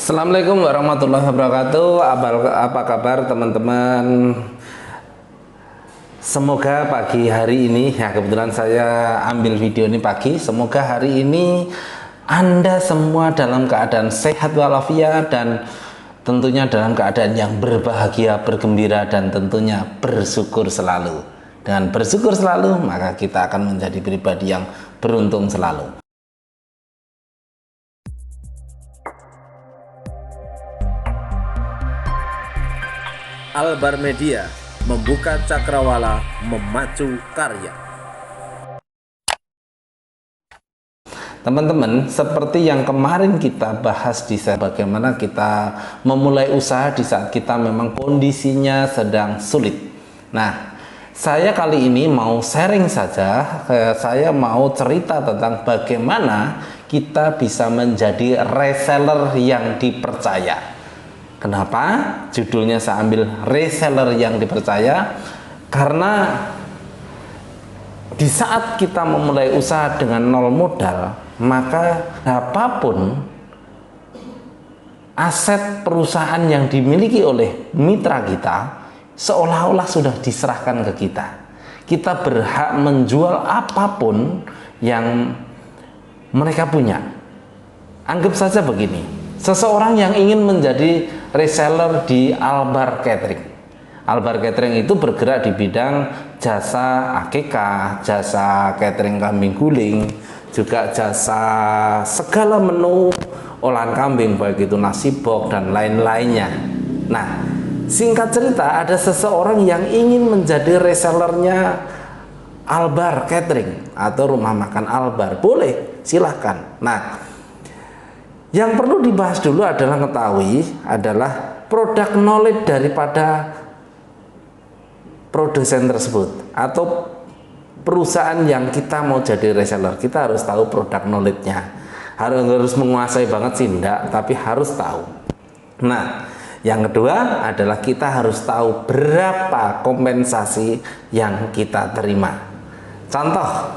Assalamualaikum warahmatullahi wabarakatuh. Apa kabar teman-teman? Semoga pagi hari ini, ya kebetulan saya ambil video ini pagi. Semoga hari ini Anda semua dalam keadaan sehat walafiat dan tentunya dalam keadaan yang berbahagia, bergembira dan tentunya bersyukur selalu. Dengan bersyukur selalu, maka kita akan menjadi pribadi yang beruntung selalu. Albar Media, membuka cakrawala, memacu karya. Teman-teman, seperti yang kemarin kita bahas di bagaimana kita memulai usaha di saat kita memang kondisinya sedang sulit. Nah, saya kali ini mau sharing saja, saya mau cerita tentang bagaimana kita bisa menjadi reseller yang dipercaya. Kenapa judulnya saya ambil reseller yang dipercaya? Karena di saat kita memulai usaha dengan nol modal, maka apapun aset perusahaan yang dimiliki oleh mitra kita seolah-olah sudah diserahkan ke kita. Kita berhak menjual apapun yang mereka punya. Anggap saja begini, seseorang yang ingin menjadi reseller di Albar Catering. Albar Catering itu bergerak di bidang jasa akikah, jasa catering kambing guling, juga jasa segala menu olahan kambing, baik itu nasi box dan lain-lainnya. Nah, singkat cerita, ada seseorang yang ingin menjadi resellernya Albar Catering atau rumah makan Albar. Boleh, silahkan. Nah, yang perlu dibahas dulu adalah produk knowledge daripada produsen tersebut atau perusahaan yang kita mau jadi reseller. Kita harus tahu produk knowledge-nya. Harus menguasai banget sih enggak, tapi harus tahu. Nah, yang kedua adalah kita harus tahu berapa kompensasi yang kita terima. Contoh,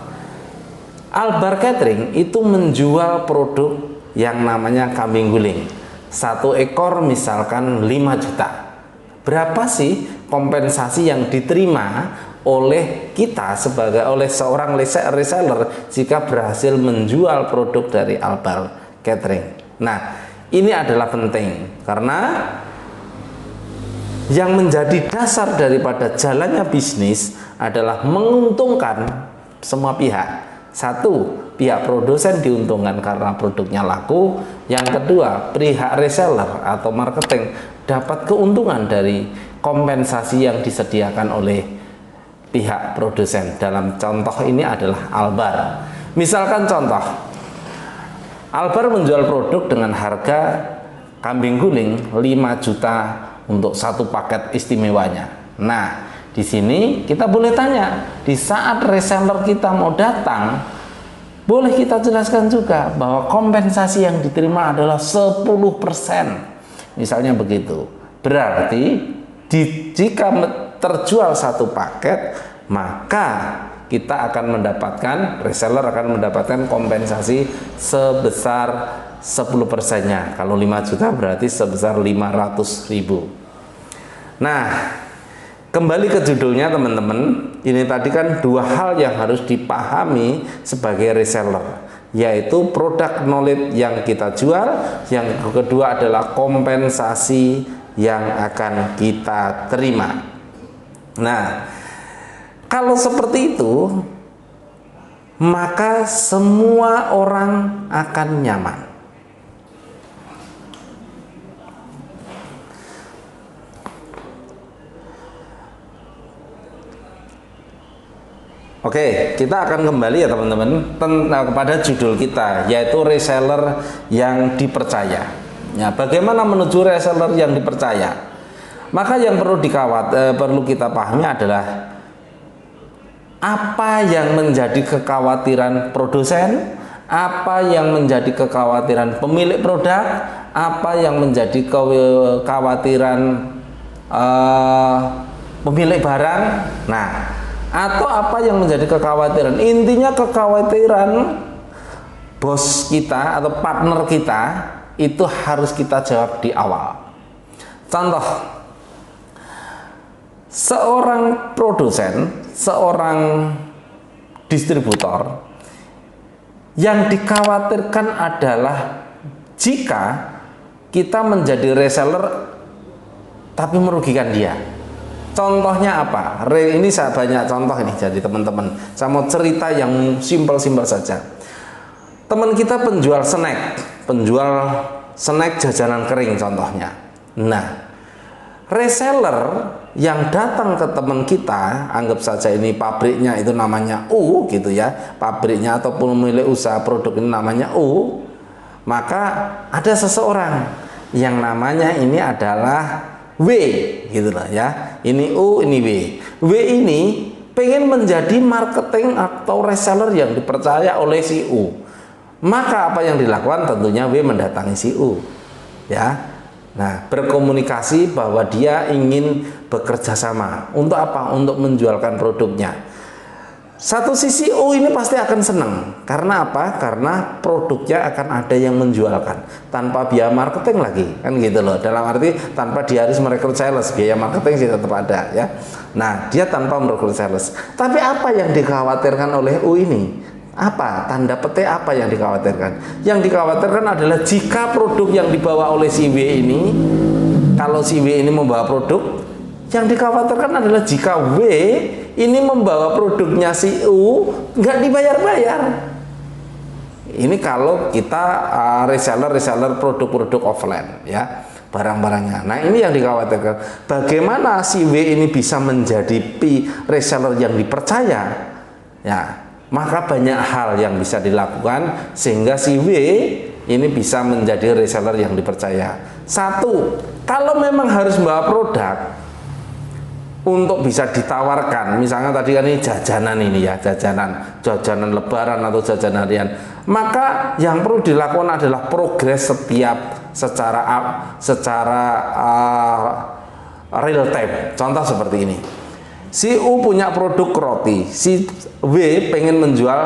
Albar Catering itu menjual produk yang namanya kambing guling. Satu ekor misalkan 5 juta. Berapa sih kompensasi yang diterima oleh kita oleh seorang reseller jika berhasil menjual produk dari Albar Catering? Nah, ini adalah penting karena yang menjadi dasar daripada jalannya bisnis adalah menguntungkan semua pihak. Satu, pihak produsen diuntungkan karena produknya laku. Yang kedua, pihak reseller atau marketing dapat keuntungan dari kompensasi yang disediakan oleh pihak produsen. Dalam contoh ini adalah Albar. Misalkan contoh, Albar menjual produk dengan harga kambing guling 5 juta untuk satu paket istimewanya. Nah, di sini kita boleh tanya, di saat reseller kita mau datang, boleh kita jelaskan juga bahwa kompensasi yang diterima adalah 10%. Misalnya begitu. Berarti jika terjual satu paket, maka kita akan mendapatkan, reseller akan mendapatkan kompensasi sebesar 10%-nya. Kalau 5 juta berarti sebesar 500.000. Nah, kembali ke judulnya teman-teman, ini tadi kan dua hal yang harus dipahami sebagai reseller, yaitu produk knowledge yang kita jual, yang kedua adalah kompensasi yang akan kita terima. Nah, kalau seperti itu, maka semua orang akan nyaman. Oke, kita akan kembali ya teman-teman kepada judul kita, yaitu reseller yang dipercaya. Ya, bagaimana menuju reseller yang dipercaya? Maka yang perlu kita pahami adalah apa yang menjadi kekhawatiran produsen, apa yang menjadi kekhawatiran pemilik produk, apa yang menjadi kekhawatiran pemilik barang. Nah, atau apa yang menjadi kekhawatiran, intinya kekhawatiran bos kita atau partner kita itu harus kita jawab di awal. Contoh, seorang produsen, seorang distributor yang dikhawatirkan adalah jika kita menjadi reseller tapi merugikan dia. Contohnya apa? Ini saya banyak contoh ini, jadi teman-teman. Saya mau cerita yang simpel-simpel saja. Teman kita penjual snack jajanan kering contohnya. Nah, reseller yang datang ke teman kita, anggap saja ini pabriknya itu namanya U gitu ya, pabriknya ataupun pemilik usaha produk ini namanya U, maka ada seseorang yang namanya ini adalah W gitu lah ya, ini U ini W. W ini pengen menjadi marketing atau reseller yang dipercaya oleh si U, maka apa yang dilakukan? Tentunya W mendatangi si U ya. Nah, berkomunikasi bahwa dia ingin bekerja sama. Untuk apa? Untuk menjualkan produknya. Satu sisi U ini pasti akan senang. Karena apa? Karena produknya akan ada yang menjualkan tanpa biaya marketing lagi, kan gitu loh. Dalam arti tanpa dia harus merekrut sales, biaya marketing sih tetap ada ya. Nah, dia tanpa merekrut sales. Tapi apa yang dikhawatirkan oleh U ini? Apa tanda petik apa yang dikhawatirkan? Yang dikhawatirkan adalah jika produk yang dibawa oleh si W ini, kalau si W ini membawa produk, yang dikhawatirkan adalah jika W ini membawa produknya si U nggak dibayar-bayar. Ini kalau kita reseller produk-produk offline ya, barang-barangnya. Nah, ini yang dikhawatirkan. Bagaimana si W ini bisa menjadi reseller yang dipercaya? Ya, maka banyak hal yang bisa dilakukan sehingga si W ini bisa menjadi reseller yang dipercaya. Satu, kalau memang harus membawa produk untuk bisa ditawarkan, misalnya tadi kan ini jajanan ini ya, jajanan lebaran atau jajanan harian, maka yang perlu dilakukan adalah progres setiap secara real time. Contoh seperti ini. Si U punya produk roti, si W pengen menjual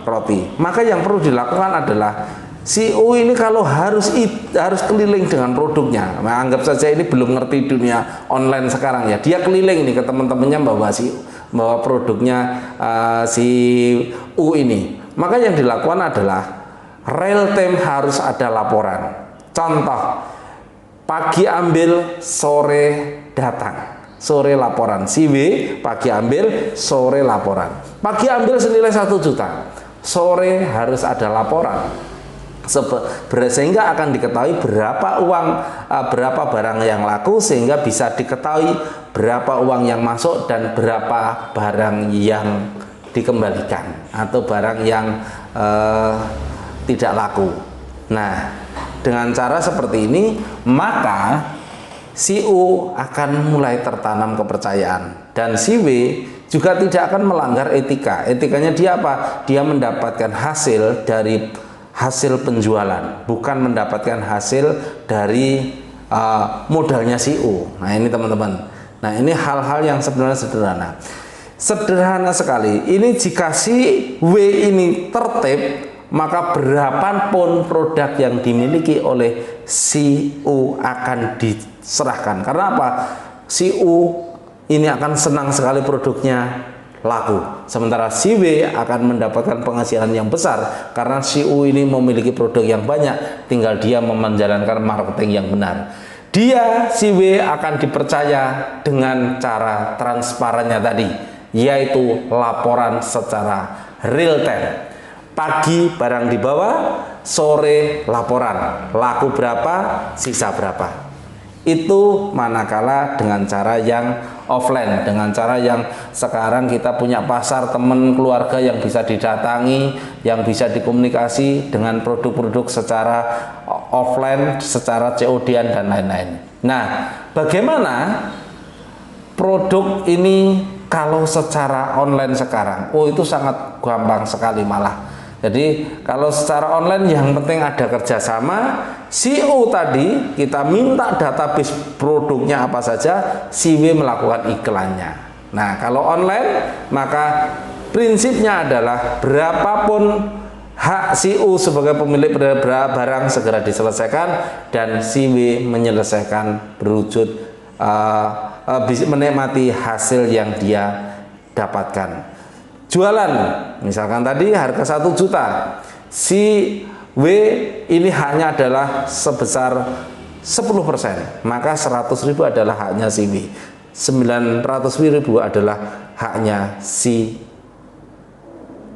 roti. Maka yang perlu dilakukan adalah si U ini kalau harus keliling dengan produknya. Nah, anggap saja ini belum ngerti dunia online sekarang ya. Dia keliling nih ke teman-temannya bawa produknya si U ini. Maka yang dilakukan adalah real time harus ada laporan. Contoh, pagi ambil, sore datang. Sore laporan. Si W pagi ambil, sore laporan. Pagi ambil senilai 1 juta, sore harus ada laporan, sehingga akan diketahui berapa uang, berapa barang yang laku, sehingga bisa diketahui berapa uang yang masuk dan berapa barang yang dikembalikan atau barang yang tidak laku. Nah, dengan cara seperti ini maka si U akan mulai tertanam kepercayaan dan si W juga tidak akan melanggar etika. Etikanya dia apa? Dia mendapatkan hasil dari hasil penjualan, bukan mendapatkan hasil dari modalnya si U. Nah, ini teman-teman. Nah, ini hal-hal yang sebenarnya sederhana sekali. Ini jika si W ini tertib, maka berapapun produk yang dimiliki oleh si U akan diserahkan. Karena apa? Si U ini akan senang sekali produknya laku, sementara si W akan mendapatkan penghasilan yang besar karena si U ini memiliki produk yang banyak, tinggal dia menjalankan marketing yang benar. Dia, si W, akan dipercaya dengan cara transparannya tadi, yaitu laporan secara real time. Pagi barang dibawa, sore laporan, laku berapa, sisa berapa. Itu manakala dengan cara yang offline, dengan cara yang sekarang kita punya pasar teman keluarga yang bisa didatangi, yang bisa dikomunikasi dengan produk-produk secara offline, secara COD-an dan lain-lain. Nah, bagaimana produk ini kalau secara online sekarang? Oh, itu sangat gampang sekali malah. Jadi kalau secara online yang penting ada kerjasama. Si U tadi kita minta database produknya apa saja, si W melakukan iklannya. Nah, kalau online maka prinsipnya adalah berapapun hak si U sebagai pemilik barang segera diselesaikan dan si W menyelesaikan berwujud menikmati hasil yang dia dapatkan. Jualan, misalkan tadi harga 1 juta, si W ini haknya adalah sebesar 10%, maka 100.000 adalah haknya si W, 900.000 adalah haknya si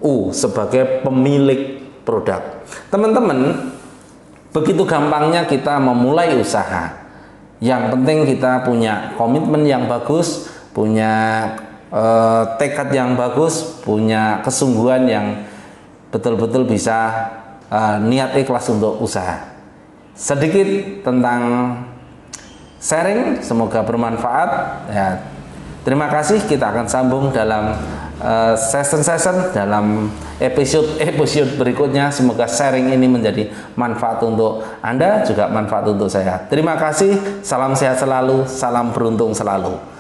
U sebagai pemilik produk. Teman-teman, begitu gampangnya kita memulai usaha. Yang penting kita punya komitmen yang bagus, punya tekad yang bagus, punya kesungguhan yang betul-betul bisa niat ikhlas untuk usaha. Sedikit tentang sharing, semoga bermanfaat ya. Terima kasih, kita akan sambung dalam session dalam episode berikutnya. Semoga sharing ini menjadi manfaat untuk Anda, juga manfaat untuk saya. Terima kasih, salam sehat selalu, salam beruntung selalu.